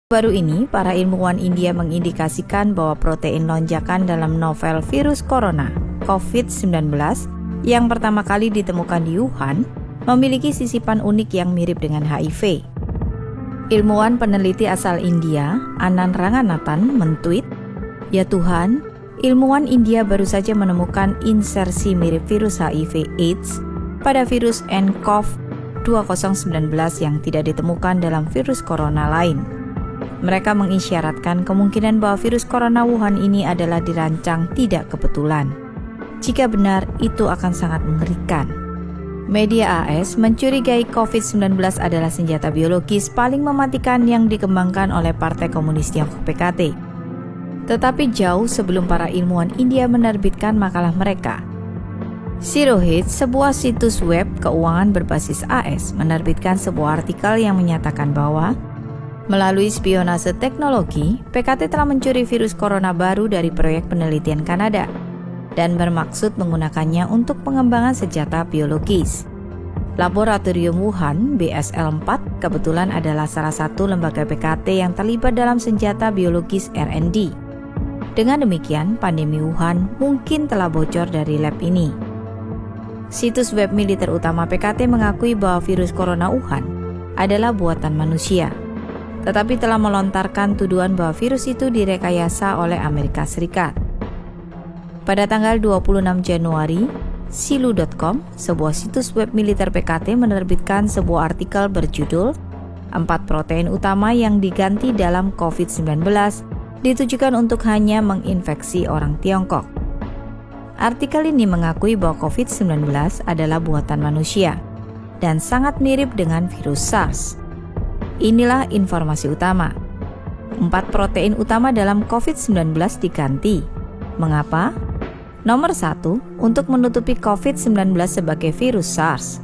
Baru ini, para ilmuwan India mengindikasikan bahwa protein lonjakan dalam novel virus corona, COVID-19, yang pertama kali ditemukan di Wuhan, memiliki sisipan unik yang mirip dengan HIV. Ilmuwan peneliti asal India, Anand Ranganathan, mentweet, "Ya Tuhan, ilmuwan India baru saja menemukan insersi mirip virus HIV/AIDS pada virus nCoV 2019 yang tidak ditemukan dalam virus corona lain." Mereka mengisyaratkan kemungkinan bahwa virus corona Wuhan ini adalah dirancang tidak kebetulan. Jika benar, itu akan sangat mengerikan. Media AS mencurigai COVID-19 adalah senjata biologis paling mematikan yang dikembangkan oleh Partai Komunis Tiongkok PKT. Tetapi jauh sebelum para ilmuwan India menerbitkan makalah mereka, Zerohead, sebuah situs web keuangan berbasis AS, menerbitkan sebuah artikel yang menyatakan bahwa melalui spionase teknologi, PKT telah mencuri virus corona baru dari proyek penelitian Kanada dan bermaksud menggunakannya untuk pengembangan senjata biologis. Laboratorium Wuhan, BSL-4, kebetulan adalah salah satu lembaga PKT yang terlibat dalam senjata biologis R&D. Dengan demikian, pandemi Wuhan mungkin telah bocor dari lab ini. Situs web militer utama PKT mengakui bahwa virus corona Wuhan adalah buatan manusia, tetapi telah melontarkan tuduhan bahwa virus itu direkayasa oleh Amerika Serikat. Pada tanggal 26 Januari, Silu.com, sebuah situs web militer PKT, menerbitkan sebuah artikel berjudul 4 protein utama yang diganti dalam COVID-19 ditujukan untuk hanya menginfeksi orang Tiongkok. Artikel ini mengakui bahwa COVID-19 adalah buatan manusia dan sangat mirip dengan virus SARS. Inilah informasi utama. 4 protein utama dalam COVID-19 diganti. Mengapa? Nomor 1, untuk menutupi COVID-19 sebagai virus SARS.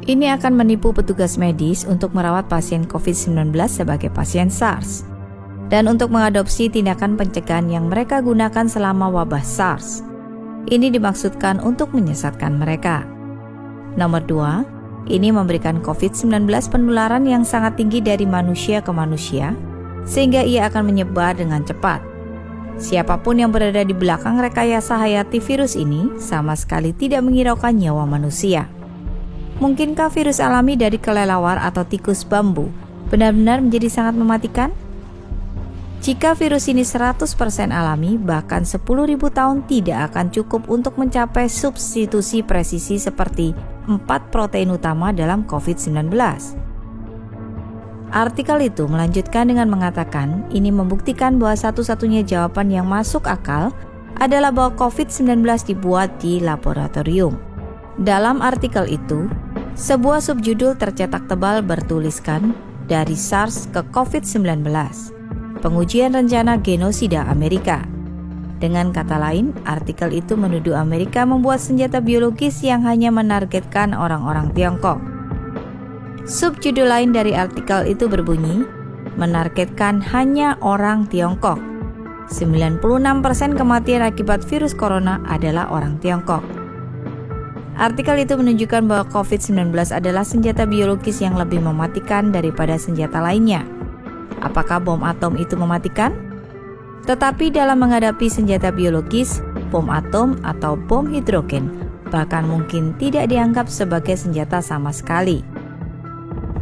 Ini akan menipu petugas medis untuk merawat pasien COVID-19 sebagai pasien SARS, dan untuk mengadopsi tindakan pencegahan yang mereka gunakan selama wabah SARS. Ini dimaksudkan untuk menyesatkan mereka. Nomor 2, ini memberikan COVID-19 penularan yang sangat tinggi dari manusia ke manusia, sehingga ia akan menyebar dengan cepat. Siapapun yang berada di belakang rekayasa hayati virus ini sama sekali tidak menghiraukan nyawa manusia. Mungkinkah virus alami dari kelelawar atau tikus bambu benar-benar menjadi sangat mematikan? Jika virus ini 100% alami, bahkan 10.000 tahun tidak akan cukup untuk mencapai substitusi presisi seperti 4 protein utama dalam COVID-19. Artikel itu melanjutkan dengan mengatakan ini membuktikan bahwa satu-satunya jawaban yang masuk akal adalah bahwa COVID-19 dibuat di laboratorium. Dalam artikel itu, sebuah subjudul tercetak tebal bertuliskan dari SARS ke COVID-19, pengujian rencana genosida Amerika. Dengan kata lain, artikel itu menuduh Amerika membuat senjata biologis yang hanya menargetkan orang-orang Tiongkok. Subjudul lain dari artikel itu berbunyi, menargetkan hanya orang Tiongkok. 96% kematian akibat virus corona adalah orang Tiongkok. Artikel itu menunjukkan bahwa COVID-19 adalah senjata biologis yang lebih mematikan daripada senjata lainnya. Apakah bom atom itu mematikan? Tetapi dalam menghadapi senjata biologis, bom atom atau bom hidrogen bahkan mungkin tidak dianggap sebagai senjata sama sekali.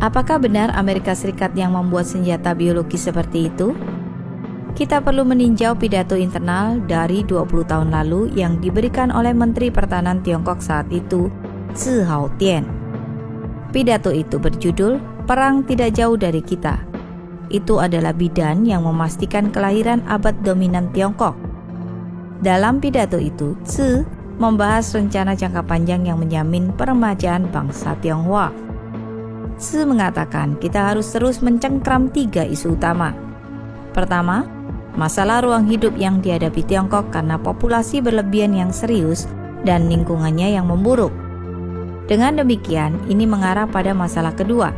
Apakah benar Amerika Serikat yang membuat senjata biologis seperti itu? Kita perlu meninjau pidato internal dari 20 tahun lalu yang diberikan oleh Menteri Pertahanan Tiongkok saat itu, Zhi Haotian. Pidato itu berjudul "Perang Tidak Jauh Dari Kita". Itu adalah bidan yang memastikan kelahiran abad dominan Tiongkok. Dalam pidato itu, Zhi membahas rencana jangka panjang yang menjamin peremajaan bangsa Tionghoa. Zhi mengatakan kita harus terus mencengkram 3 isu utama. Pertama, masalah ruang hidup yang dihadapi Tiongkok karena populasi berlebihan yang serius dan lingkungannya yang memburuk. Dengan demikian, ini mengarah pada masalah kedua.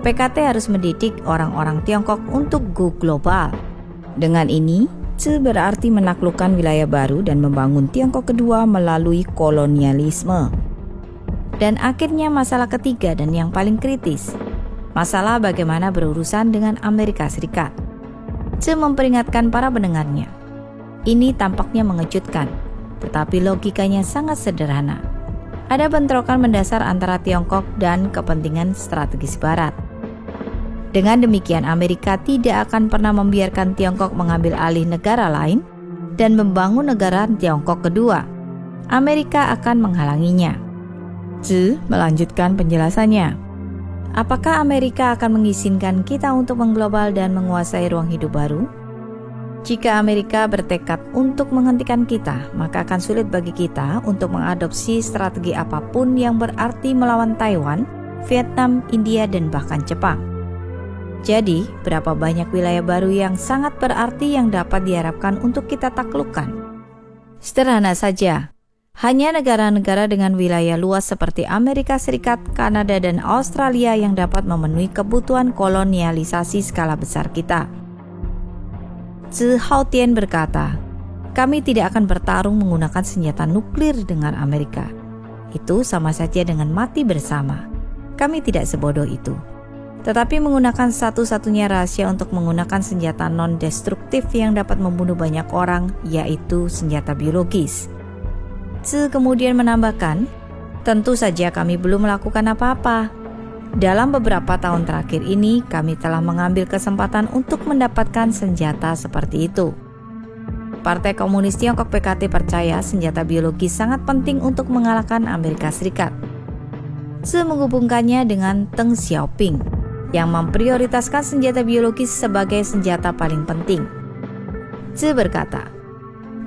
PKT harus mendidik orang-orang Tiongkok untuk go global. Dengan ini, Zhi berarti menaklukkan wilayah baru dan membangun Tiongkok kedua melalui kolonialisme. Dan akhirnya masalah ketiga dan yang paling kritis. Masalah bagaimana berurusan dengan Amerika Serikat. Tzu memperingatkan para pendengarnya. Ini tampaknya mengejutkan, tetapi logikanya sangat sederhana. Ada bentrokan mendasar antara Tiongkok dan kepentingan strategis Barat. Dengan demikian, Amerika tidak akan pernah membiarkan Tiongkok mengambil alih negara lain dan membangun negara Tiongkok kedua. Amerika akan menghalanginya. Tzu melanjutkan penjelasannya. Apakah Amerika akan mengizinkan kita untuk mengglobal dan menguasai ruang hidup baru? Jika Amerika bertekad untuk menghentikan kita, maka akan sulit bagi kita untuk mengadopsi strategi apapun yang berarti melawan Taiwan, Vietnam, India, dan bahkan Jepang. Jadi, berapa banyak wilayah baru yang sangat berarti yang dapat diharapkan untuk kita taklukkan? Sederhana saja. Hanya negara-negara dengan wilayah luas seperti Amerika Serikat, Kanada, dan Australia yang dapat memenuhi kebutuhan kolonialisasi skala besar kita. Tzu Haotian berkata, kami tidak akan bertarung menggunakan senjata nuklir dengan Amerika. Itu sama saja dengan mati bersama. Kami tidak sebodoh itu. Tetapi menggunakan satu-satunya rahasia untuk menggunakan senjata non-destruktif yang dapat membunuh banyak orang, yaitu senjata biologis. Tzu kemudian menambahkan, tentu saja kami belum melakukan apa-apa. Dalam beberapa tahun terakhir ini, kami telah mengambil kesempatan untuk mendapatkan senjata seperti itu. Partai Komunis Tiongkok PKT percaya senjata biologis sangat penting untuk mengalahkan Amerika Serikat. Tzu menghubungkannya dengan Deng Xiaoping, yang memprioritaskan senjata biologis sebagai senjata paling penting. Tzu berkata,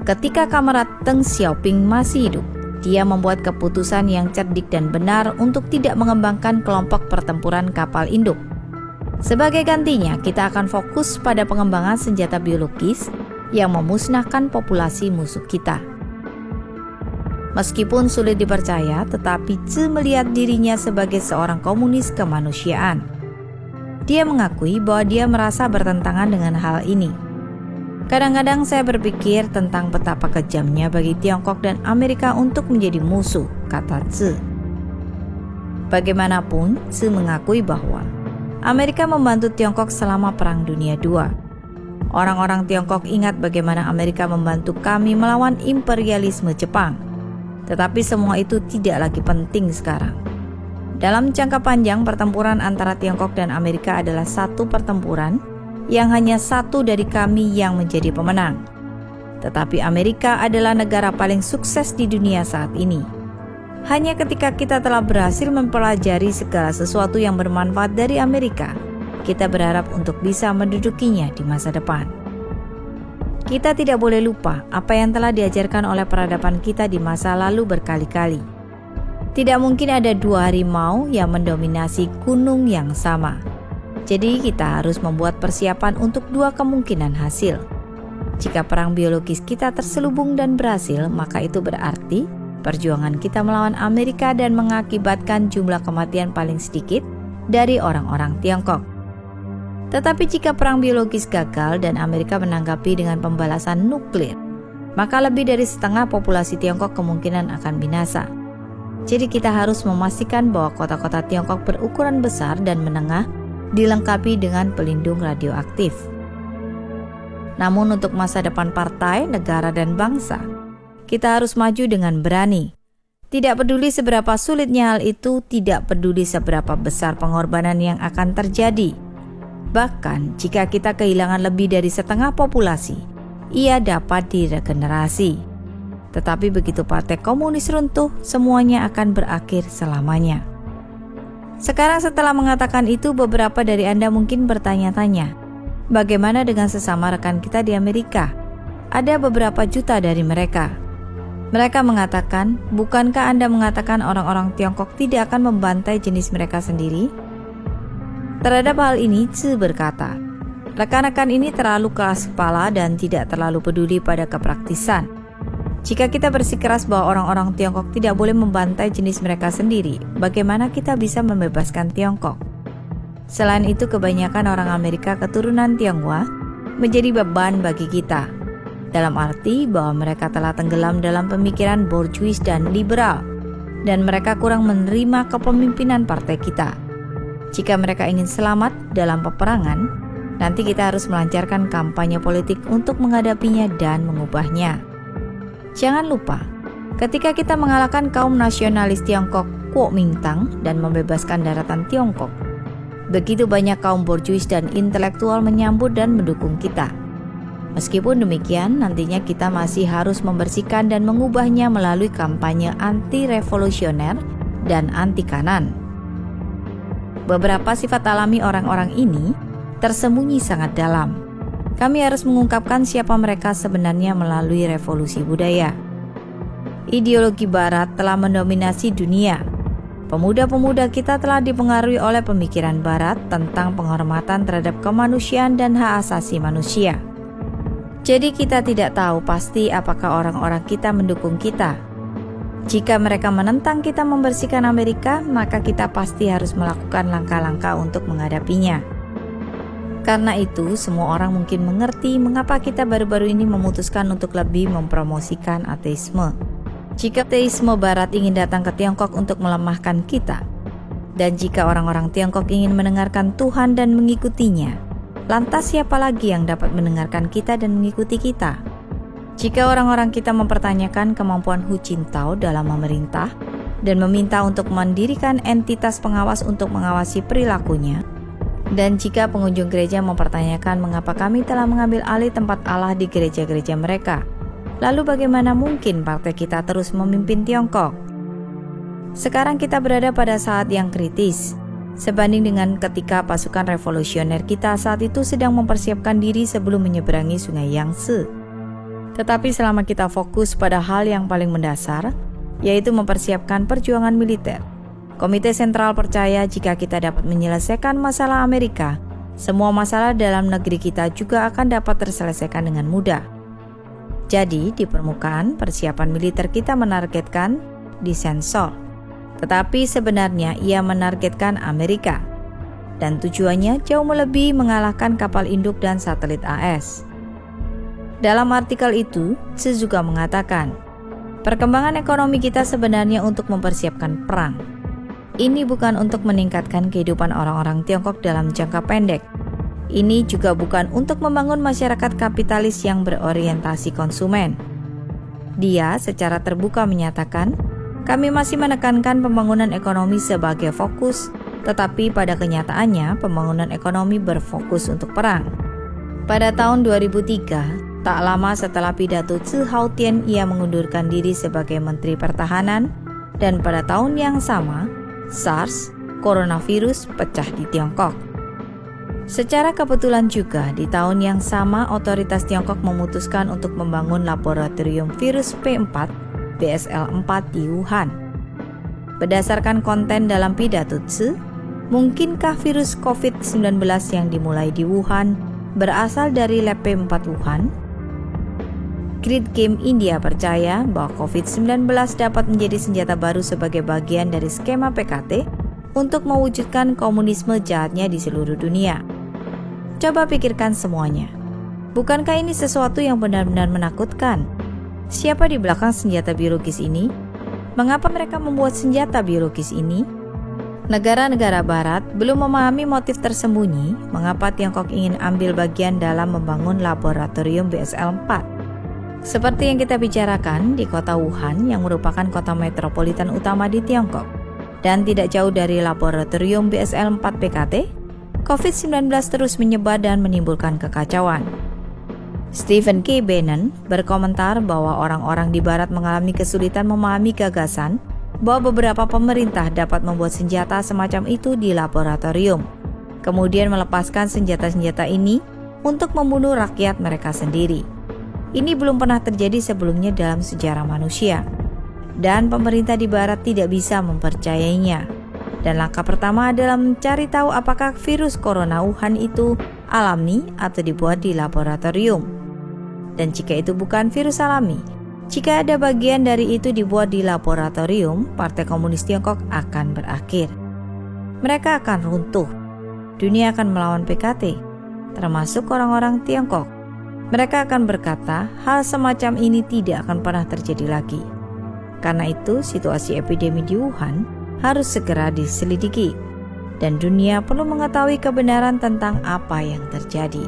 ketika kamerat Deng Xiaoping masih hidup, dia membuat keputusan yang cerdik dan benar untuk tidak mengembangkan kelompok pertempuran kapal induk. Sebagai gantinya, kita akan fokus pada pengembangan senjata biologis yang memusnahkan populasi musuh kita. Meskipun sulit dipercaya, tetapi Tzu melihat dirinya sebagai seorang komunis kemanusiaan. Dia mengakui bahwa dia merasa bertentangan dengan hal ini. Kadang-kadang saya berpikir tentang betapa kejamnya bagi Tiongkok dan Amerika untuk menjadi musuh, kata Tzu. Bagaimanapun, Tzu mengakui bahwa Amerika membantu Tiongkok selama Perang Dunia II. Orang-orang Tiongkok ingat bagaimana Amerika membantu kami melawan imperialisme Jepang. Tetapi semua itu tidak lagi penting sekarang. Dalam jangka panjang, pertempuran antara Tiongkok dan Amerika adalah satu pertempuran yang hanya satu dari kami yang menjadi pemenang. Tetapi Amerika adalah negara paling sukses di dunia saat ini. Hanya ketika kita telah berhasil mempelajari segala sesuatu yang bermanfaat dari Amerika, kita berharap untuk bisa mendudukinya di masa depan. Kita tidak boleh lupa apa yang telah diajarkan oleh peradaban kita di masa lalu berkali-kali. Tidak mungkin ada dua harimau yang mendominasi gunung yang sama. Jadi kita harus membuat persiapan untuk dua kemungkinan hasil. Jika perang biologis kita terselubung dan berhasil, maka itu berarti perjuangan kita melawan Amerika dan mengakibatkan jumlah kematian paling sedikit dari orang-orang Tiongkok. Tetapi jika perang biologis gagal dan Amerika menanggapi dengan pembalasan nuklir, maka lebih dari setengah populasi Tiongkok kemungkinan akan binasa. Jadi kita harus memastikan bahwa kota-kota Tiongkok berukuran besar dan menengah dilengkapi dengan pelindung radioaktif. Namun untuk masa depan partai, negara, dan bangsa, kita harus maju dengan berani. Tidak peduli seberapa sulitnya hal itu, tidak peduli seberapa besar pengorbanan yang akan terjadi. Bahkan jika kita kehilangan lebih dari setengah populasi, ia dapat diregenerasi. Tetapi begitu Partai Komunis runtuh, semuanya akan berakhir selamanya. Sekarang setelah mengatakan itu, beberapa dari Anda mungkin bertanya-tanya, bagaimana dengan sesama rekan kita di Amerika? Ada beberapa juta dari mereka. Mereka mengatakan, bukankah Anda mengatakan orang-orang Tiongkok tidak akan membantai jenis mereka sendiri? Terhadap hal ini, Tzu berkata, rekan-rekan ini terlalu keras kepala dan tidak terlalu peduli pada kepraktisan. Jika kita bersikeras bahwa orang-orang Tiongkok tidak boleh membantai jenis mereka sendiri, bagaimana kita bisa membebaskan Tiongkok? Selain itu, kebanyakan orang Amerika keturunan Tionghoa menjadi beban bagi kita, dalam arti bahwa mereka telah tenggelam dalam pemikiran borjuis dan liberal, dan mereka kurang menerima kepemimpinan partai kita. Jika mereka ingin selamat dalam peperangan, nanti kita harus melancarkan kampanye politik untuk menghadapinya dan mengubahnya. Jangan lupa, ketika kita mengalahkan kaum nasionalis Tiongkok Kuomintang dan membebaskan daratan Tiongkok, begitu banyak kaum borjuis dan intelektual menyambut dan mendukung kita. Meskipun demikian, nantinya kita masih harus membersihkan dan mengubahnya melalui kampanye anti-revolusioner dan anti-kanan. Beberapa sifat alami orang-orang ini tersembunyi sangat dalam. Kami harus mengungkapkan siapa mereka sebenarnya melalui revolusi budaya. Ideologi Barat telah mendominasi dunia. Pemuda-pemuda kita telah dipengaruhi oleh pemikiran Barat tentang penghormatan terhadap kemanusiaan dan hak asasi manusia. Jadi kita tidak tahu pasti apakah orang-orang kita mendukung kita. Jika mereka menentang kita membersihkan Amerika, maka kita pasti harus melakukan langkah-langkah untuk menghadapinya. Karena itu, semua orang mungkin mengerti mengapa kita baru-baru ini memutuskan untuk lebih mempromosikan ateisme. Jika ateisme Barat ingin datang ke Tiongkok untuk melemahkan kita, dan jika orang-orang Tiongkok ingin mendengarkan Tuhan dan mengikutinya, lantas siapa lagi yang dapat mendengarkan kita dan mengikuti kita? Jika orang-orang kita mempertanyakan kemampuan Hu Jintao dalam memerintah dan meminta untuk mendirikan entitas pengawas untuk mengawasi perilakunya, dan jika pengunjung gereja mempertanyakan mengapa kami telah mengambil alih tempat Allah di gereja-gereja mereka, lalu bagaimana mungkin partai kita terus memimpin Tiongkok? Sekarang kita berada pada saat yang kritis, sebanding dengan ketika pasukan revolusioner kita saat itu sedang mempersiapkan diri sebelum menyeberangi sungai Yangtze. Tetapi selama kita fokus pada hal yang paling mendasar, yaitu mempersiapkan perjuangan militer, Komite Sentral percaya jika kita dapat menyelesaikan masalah Amerika, semua masalah dalam negeri kita juga akan dapat terselesaikan dengan mudah. Jadi, di permukaan, persiapan militer kita menargetkan disensor. Tetapi sebenarnya ia menargetkan Amerika, dan tujuannya jauh melebihi mengalahkan kapal induk dan satelit AS. Dalam artikel itu, Tzu juga mengatakan, perkembangan ekonomi kita sebenarnya untuk mempersiapkan perang. Ini bukan untuk meningkatkan kehidupan orang-orang Tiongkok dalam jangka pendek. Ini juga bukan untuk membangun masyarakat kapitalis yang berorientasi konsumen. Dia secara terbuka menyatakan, kami masih menekankan pembangunan ekonomi sebagai fokus, tetapi pada kenyataannya pembangunan ekonomi berfokus untuk perang. Pada tahun 2003, tak lama setelah pidato Tzu Hautian, ia mengundurkan diri sebagai Menteri Pertahanan, dan pada tahun yang sama, SARS, coronavirus, pecah di Tiongkok. Secara kebetulan juga, di tahun yang sama otoritas Tiongkok memutuskan untuk membangun laboratorium virus P4 BSL-4 di Wuhan. Berdasarkan konten dalam pidato Tzu, mungkinkah virus COVID-19 yang dimulai di Wuhan berasal dari lab P4 Wuhan? Grid Game India percaya bahwa COVID-19 dapat menjadi senjata baru sebagai bagian dari skema PKT untuk mewujudkan komunisme jahatnya di seluruh dunia. Coba pikirkan semuanya. Bukankah ini sesuatu yang benar-benar menakutkan? Siapa di belakang senjata biologis ini? Mengapa mereka membuat senjata biologis ini? Negara-negara Barat belum memahami motif tersembunyi mengapa Tiongkok ingin ambil bagian dalam membangun laboratorium BSL-4. Seperti yang kita bicarakan di kota Wuhan yang merupakan kota metropolitan utama di Tiongkok dan tidak jauh dari laboratorium BSL-4 PKT, COVID-19 terus menyebar dan menimbulkan kekacauan. Stephen K. Bannon berkomentar bahwa orang-orang di Barat mengalami kesulitan memahami gagasan bahwa beberapa pemerintah dapat membuat senjata semacam itu di laboratorium, kemudian melepaskan senjata-senjata ini untuk membunuh rakyat mereka sendiri. Ini belum pernah terjadi sebelumnya dalam sejarah manusia, dan pemerintah di Barat tidak bisa mempercayainya. Dan langkah pertama adalah mencari tahu apakah virus corona Wuhan itu alami atau dibuat di laboratorium. Dan jika itu bukan virus alami, jika ada bagian dari itu dibuat di laboratorium, Partai Komunis Tiongkok akan berakhir. Mereka akan runtuh. Dunia akan melawan PKT, termasuk orang-orang Tiongkok. Mereka akan berkata, hal semacam ini tidak akan pernah terjadi lagi. Karena itu, situasi epidemi di Wuhan harus segera diselidiki. dan dunia perlu mengetahui kebenaran tentang apa yang terjadi.